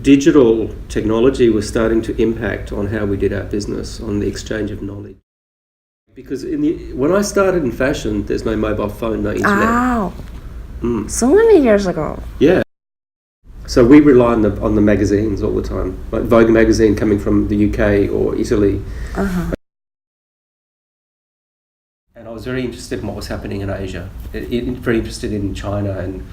digital technology was starting to impact on how we did our business, on the exchange of knowledge. Because when I started in fashion, there's no mobile phone, no internet. Wow. So many years ago. Yeah. So we rely on the magazines all the time, like Vogue magazine coming from the UK or Italy. And I was very interested in what was happening in Asia. Very interested in China and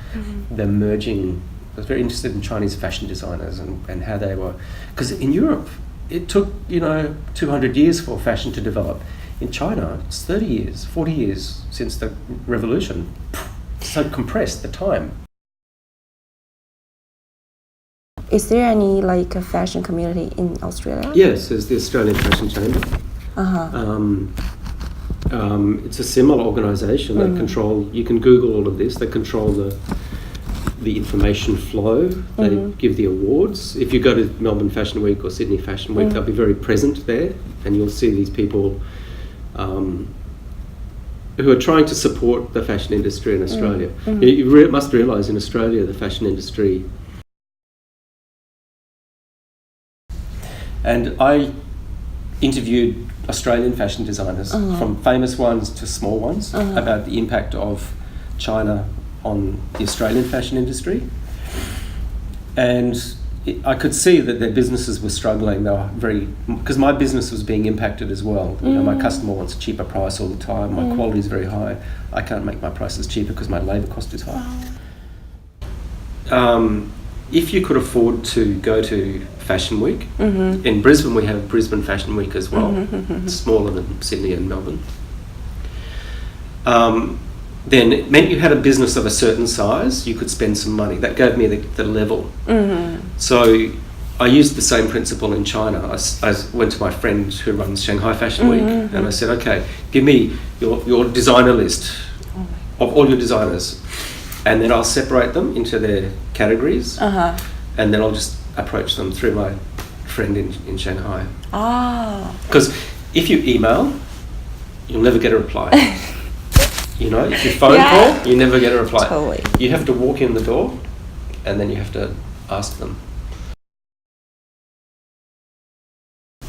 the merging. I was very interested in Chinese fashion designers and how they were. Because in Europe, it took 200 years for fashion to develop. In China, it's 30 years, 40 years since the revolution. So compressed, the time. Is there any a fashion community in Australia? Yes, there's the Australian Fashion Chamber. It's a similar organisation. They control. You can Google all of this. They control the information flow. They give the awards. If you go to Melbourne Fashion Week or Sydney Fashion Week, they'll be very present there, and you'll see these people who are trying to support the fashion industry in Australia. You must realise in Australia the fashion industry. And I interviewed Australian fashion designers, from famous ones to small ones, about the impact of China on the Australian fashion industry. And I could see that their businesses were struggling. They were because my business was being impacted as well. My customer wants a cheaper price all the time. My quality is very high. I can't make my prices cheaper because my labour cost is high. If you could afford to go to Fashion Week, in Brisbane we have Brisbane Fashion Week as well. It's smaller than Sydney and Melbourne. Then it meant you had a business of a certain size, you could spend some money. That gave me the level. So I used the same principle in China. I went to my friend who runs Shanghai Fashion Week and I said, okay, give me your designer list of all your designers, and then I'll separate them into their categories, and then I'll just approach them through my friend in Shanghai. Because if you email, you'll never get a reply. If you phone call, you never get a reply. Totally. You have to walk in the door, and then you have to ask them.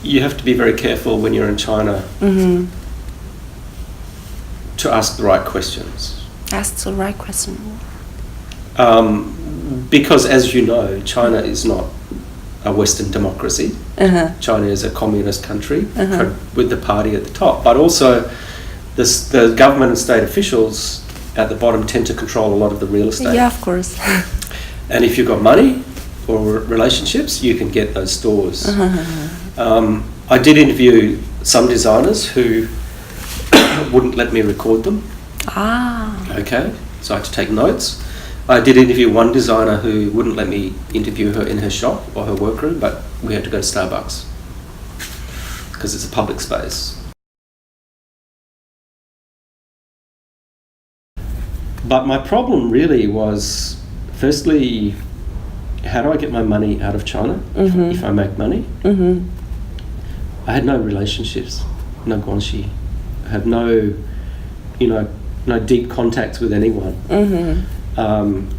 You have to be very careful when you're in China to ask the right questions. Ask the right question. Because, as you know, China is not a Western democracy. China is a communist country with the party at the top. But also, the government and state officials at the bottom tend to control a lot of the real estate. Yeah, of course. And if you've got money or relationships, you can get those stores. I did interview some designers who wouldn't let me record them. Okay, so I had to take notes. I did interview one designer who wouldn't let me interview her in her shop or her workroom, but we had to go to Starbucks because it's a public space. But my problem really was, firstly, how do I get my money out of China if I make money? I had no relationships, no guanxi. I had no deep contacts with anyone.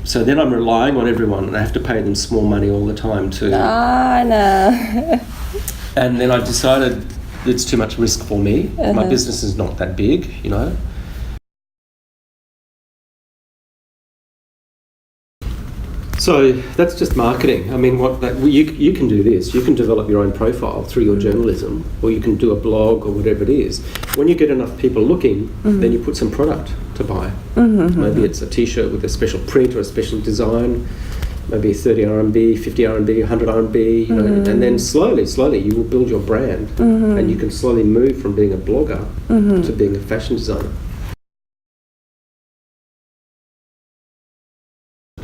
So then I'm relying on everyone, and I have to pay them small money all the time too. No. And then I decided it's too much risk for me. My business is not that big, So that's just marketing. I mean, you can do this. You can develop your own profile through your journalism, or you can do a blog or whatever it is. When you get enough people looking, then you put some product to buy. Maybe it's a T-shirt with a special print or a special design. Maybe 30 RMB, 50 RMB, 100 RMB, and then slowly you will build your brand, and you can slowly move from being a blogger to being a fashion designer.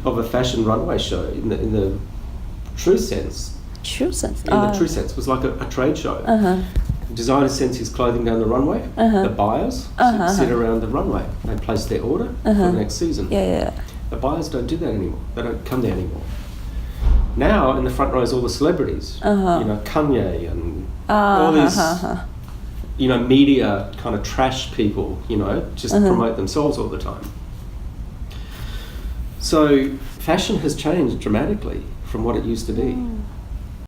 Of a fashion runway show in the true sense. True sense. In the true sense, it was like a trade show. The designer sends his clothing down the runway. The buyers sit around the runway. They place their order for the next season. The buyers don't do that anymore. They don't come there anymore. Now in the front row is all the celebrities. Kanye and all these media kind of trash people. Just promote themselves all the time. So fashion has changed dramatically from what it used to be.